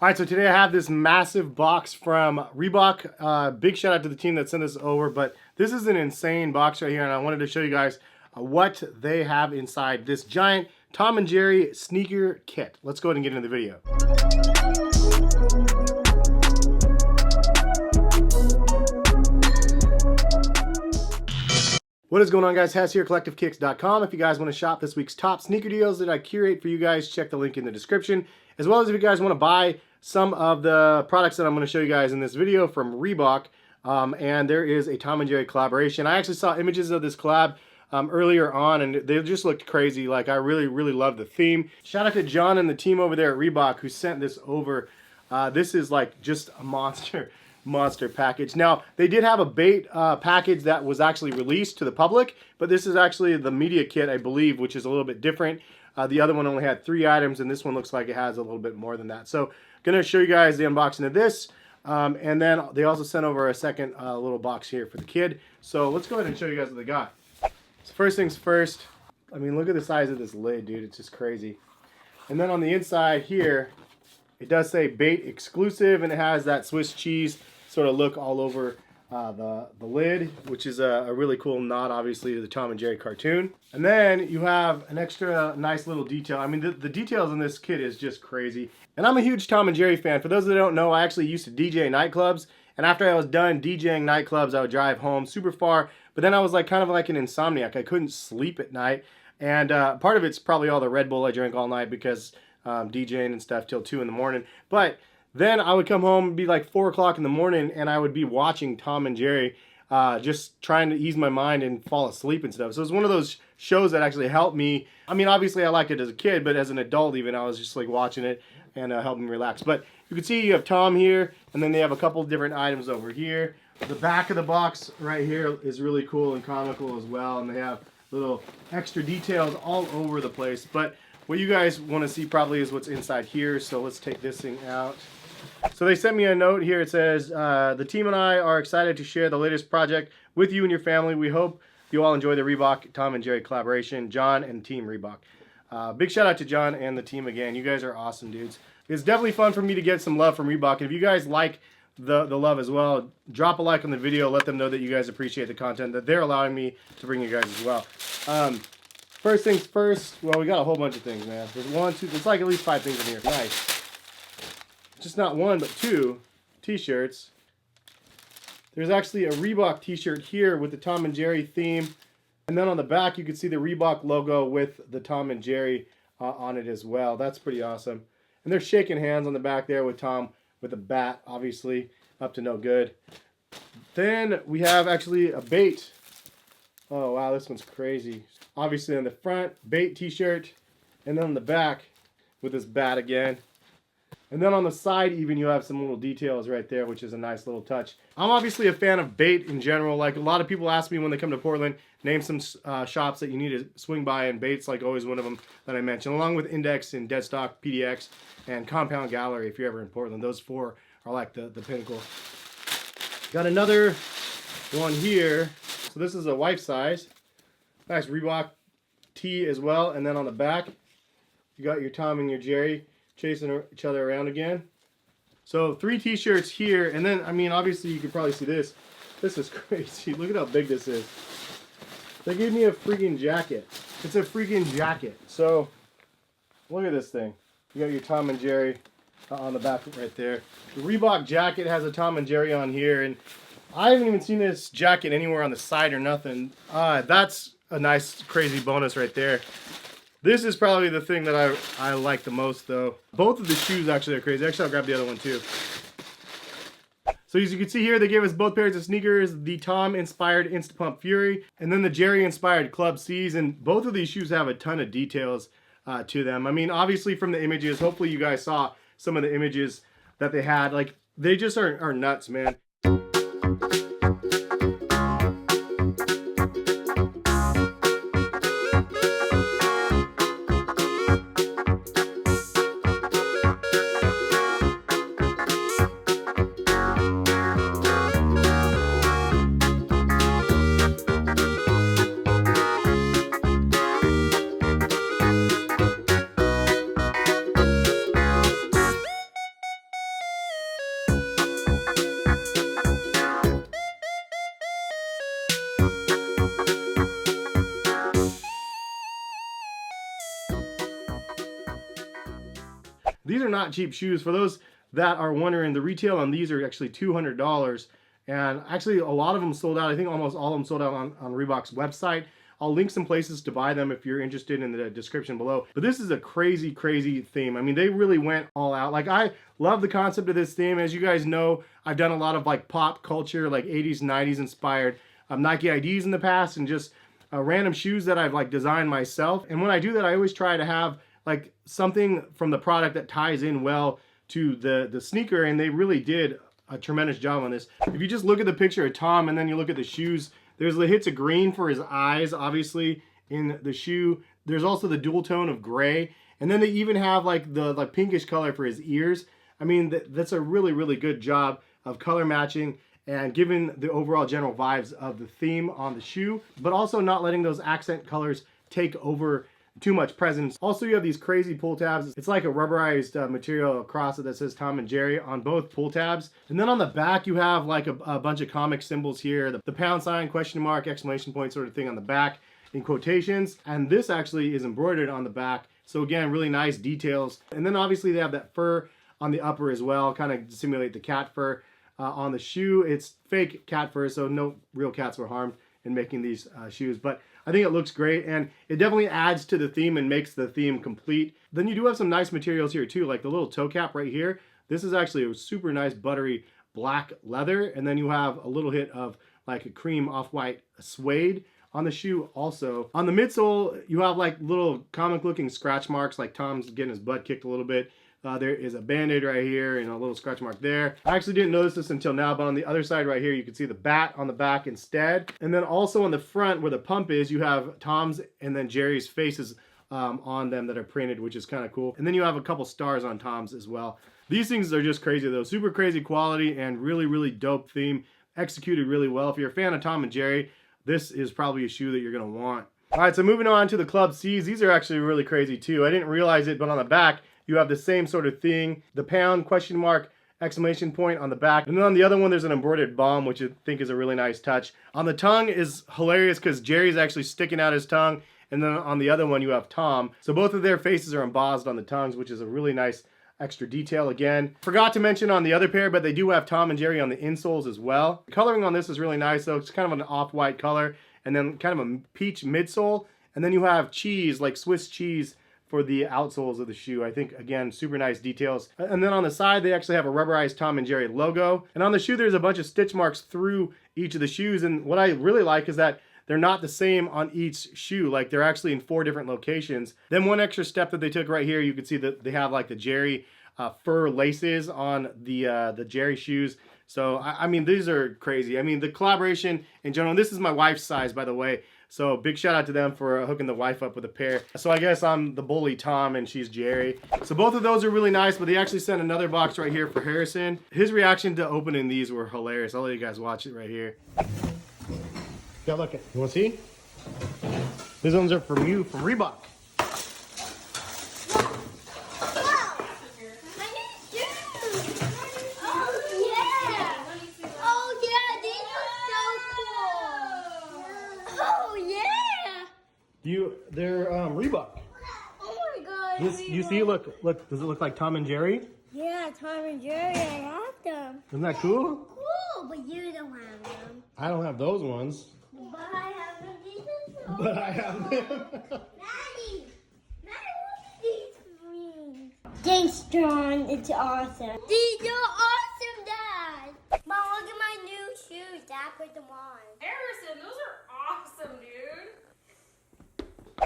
All right, so today I have this massive box from Reebok. Big shout out to the team that sent this over, but this is an insane box right here, and I wanted to show you guys what they have inside this giant Tom and Jerry sneaker kit. Let's go ahead and get into the video. What is going on, guys? Hess here, CollectiveKicks.com. If you guys want to shop this week's top sneaker deals that I curate for you guys, check the link in the description. As well as if you guys want to buy some of the products that I'm going to show you guys in this video from Reebok. And there is a Tom and Jerry collaboration. I actually saw images of this collab earlier on, and they just looked crazy. Like, I really love the theme. Shout out to John and the team over there at Reebok who sent this over. This is like just a monster package. Now, they did have a bait package that was actually released to the public, but this is actually the media kit, I believe, which is a little bit different. The other one only had 3 items, and this one looks like it has a little bit more than that. So, gonna show you guys the unboxing of this, and then they also sent over a second little box here for the kid. So let's go ahead and show you guys what they got. So first things first, I mean, look at the size of this lid, dude. It's just crazy. And then on the inside here, it does say bait exclusive, and it has that Swiss cheese sort of look all over the lid, which is a really cool nod, obviously, to the Tom and Jerry cartoon. And then you have an extra nice little detail. I mean, the details in this kit is just crazy. And I'm a huge Tom and Jerry fan. For those that don't know, I actually used to DJ nightclubs. And after I was done DJing nightclubs, I would drive home super far. But then I was like kind of like an insomniac. I couldn't sleep at night. And part of it's probably all the Red Bull I drank all night because DJing and stuff till 2 in the morning. But then I would come home, it'd be like 4 o'clock in the morning, and I would be watching Tom and Jerry, just trying to ease my mind and fall asleep and stuff. So it was one of those shows that actually helped me. I mean, obviously I liked it as a kid, but as an adult even, I was just like watching it and helping me relax. But you can see you have Tom here, and then they have a couple different items over here. The back of the box right here is really cool and comical as well, and they have little extra details all over the place. But what you guys want to see probably is what's inside here, so let's take this thing out. So they sent me a note here. It says, the team and I are excited to share the latest project with you and your family. We hope you all enjoy the Reebok Tom and Jerry collaboration. John and Team Reebok. Big shout out to John and the team again. You guys are awesome dudes. It's definitely fun for me to get some love from Reebok. And if you guys like the love as well, drop a like on the video. Let them know that you guys appreciate the content that they're allowing me to bring you guys as well. First things first. Well, we got a whole bunch of things, man. There's 1, 2, there's like at least 5 things in here. Nice. Just not 1, but 2 t-shirts. There's actually a Reebok t-shirt here with the Tom and Jerry theme. And then on the back, you can see the Reebok logo with the Tom and Jerry on it as well. That's pretty awesome. And they're shaking hands on the back there with Tom with a bat, obviously, up to no good. Then we have actually a bait. Oh, wow, this one's crazy. Obviously on the front, bait t-shirt. And then on the back with this bat again. And then on the side even, you have some little details right there, which is a nice little touch. I'm obviously a fan of bait in general. Like, a lot of people ask me when they come to Portland, name some shops that you need to swing by, and bait's like always one of them that I mention, along with Index and Deadstock, PDX, and Compound Gallery if you're ever in Portland. Those 4 are like the pinnacle. Got another one here. So this is a wife size. Nice Reebok tee as well. And then on the back, you got your Tom and your Jerry chasing each other around again. So 3 t-shirts here, and then, I mean, obviously you can probably see this. This is crazy. Look at how big this is. They gave me a freaking jacket. It's a freaking jacket. So look at this thing. You got your Tom and Jerry on the back right there. The Reebok jacket has a Tom and Jerry on here, and I haven't even seen this jacket anywhere on the side or nothing. That's a nice crazy bonus right there. This is probably the thing that I like the most, though. Both of the shoes actually are crazy. Actually, I'll grab the other one, too. So as you can see here, they gave us both pairs of sneakers, the Tom-inspired InstaPump Fury, and then the Jerry-inspired Club C's, and both of these shoes have a ton of details to them. I mean, obviously from the images, hopefully you guys saw some of the images that they had. Like, they just are nuts, man. These are not cheap shoes. For those that are wondering, the retail on these are actually $200. And actually, a lot of them sold out. I think almost all of them sold out on Reebok's website. I'll link some places to buy them if you're interested in the description below. But this is a crazy, crazy theme. I mean, they really went all out. Like, I love the concept of this theme. As you guys know, I've done a lot of like pop culture, like 80s, 90s inspired Nike IDs in the past, and just random shoes that I've like designed myself. And when I do that, I always try to have like something from the product that ties in well to the sneaker, and they really did a tremendous job on this. If you just look at the picture of Tom and then you look at the shoes, there's the hits of green for his eyes, obviously, in the shoe. There's also the dual tone of gray. And then they even have like the pinkish color for his ears. I mean, that's a really, really good job of color matching and giving the overall general vibes of the theme on the shoe, but also not letting those accent colors take over too much presence. Also, you have these crazy pull tabs. It's like a rubberized material across it that says Tom and Jerry on both pull tabs. And then on the back, you have like a bunch of comic symbols here. The pound sign, question mark, exclamation point sort of thing on the back in quotations. And this actually is embroidered on the back. So again, really nice details. And then obviously they have that fur on the upper as well, kind of simulate the cat fur. On the shoe, it's fake cat fur, so no real cats were harmed in making these shoes. But I think it looks great, and it definitely adds to the theme and makes the theme complete. Then you do have some nice materials here too, like the little toe cap right here. This is actually a super nice buttery black leather, and then you have a little hit of like a cream off-white suede on the shoe also. On the midsole, you have like little comic looking scratch marks, like Tom's getting his butt kicked a little bit. There is a band-aid right here and a little scratch mark there. I actually didn't notice this until now, but on the other side right here, you can see the bat on the back instead. And then also on the front where the pump is, you have Tom's and then Jerry's faces on them that are printed, which is kind of cool. And then you have a couple stars on Tom's as well. These things are just crazy though. Super crazy quality and really, really dope theme. Executed really well. If you're a fan of Tom and Jerry, this is probably a shoe that you're going to want. All right, so moving on to the Club C's. These are actually really crazy too. I didn't realize it, but on the back, you have the same sort of thing. The pound, question mark, exclamation point on the back. And then on the other one, there's an embroidered bomb, which I think is a really nice touch. On the tongue is hilarious because Jerry's actually sticking out his tongue. And then on the other one, you have Tom. So both of their faces are embossed on the tongues, which is a really nice extra detail again. Forgot to mention on the other pair, but they do have Tom and Jerry on the insoles as well. The coloring on this is really nice, though. It's kind of an off-white color. And then kind of a peach midsole. And then you have cheese, like Swiss cheese, for the outsoles of the shoe. I think, again, super nice details. And then on the side, they actually have a rubberized Tom and Jerry logo. And on the shoe, there's a bunch of stitch marks through each of the shoes. And what I really like is that they're not the same on each shoe. Like, they're actually in 4 different locations. Then one extra step that they took right here, you can see that they have like the Jerry fur laces on the Jerry shoes. So, I mean, these are crazy. I mean, the collaboration in general, and this is my wife's size, by the way. So big shout out to them for hooking the wife up with a pair. So I guess I'm the bully Tom and she's Jerry. So both of those are really nice, but they actually sent another box right here for Harrison. His reaction to opening these were hilarious. I'll let you guys watch it right here. Yeah, look it. You want to see? These ones are from you, from Reebok. They're Reebok. Oh my god. You see, look, does it look like Tom and Jerry? Yeah, Tom and Jerry, I have them. Isn't that cool? Cool, but you don't have them. I don't have those ones. But I have them. These are so But I have them. Maddie, look at these for me. Thanks, John. It's awesome. These are awesome, Dad. Mom, look at my new shoes. Dad put them on. Harrison, those are awesome, dude.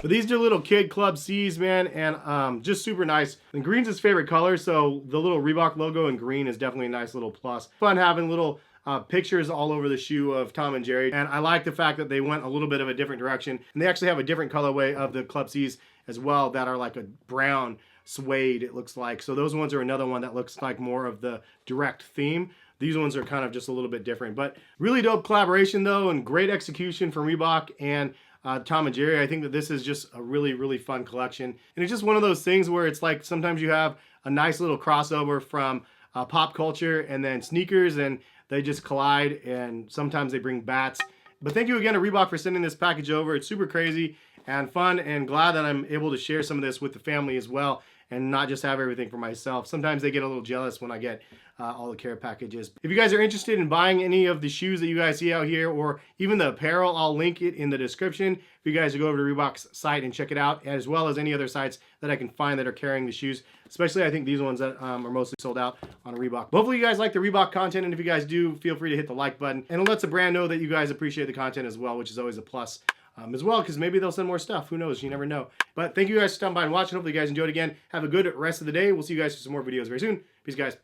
But these are little kid Club C's, man, and just super nice. And green's his favorite color, so the little Reebok logo in green is definitely a nice little plus. Fun having little pictures all over the shoe of Tom and Jerry. And I like the fact that they went a little bit of a different direction. And they actually have a different colorway of the Club C's as well that are like a brown suede, it looks like. So those ones are another one that looks like more of the direct theme. These ones are kind of just a little bit different. But really dope collaboration, though, and great execution from Reebok and Tom and Jerry. I think that this is just a really, really fun collection. And it's just one of those things where it's like sometimes you have a nice little crossover from pop culture and then sneakers, and they just collide, and sometimes they bring bats. But thank you again to Reebok for sending this package over. It's super crazy and fun, and glad that I'm able to share some of this with the family as well. and not just have everything for myself. Sometimes they get a little jealous when I get all the care packages. If you guys are interested in buying any of the shoes that you guys see out here, or even the apparel, I'll link it in the description. If you guys go over to Reebok's site and check it out, as well as any other sites that I can find that are carrying the shoes. Especially, I think these ones that are mostly sold out on Reebok. But hopefully you guys like the Reebok content, and if you guys do, feel free to hit the like button. And it lets the brand know that you guys appreciate the content as well, which is always a plus. As well, because maybe they'll send more stuff. Who knows? You never know. But thank you guys for stopping by and watching. Hopefully you guys enjoyed again. Have a good rest of the day. We'll see you guys for some more videos very soon. Peace, guys.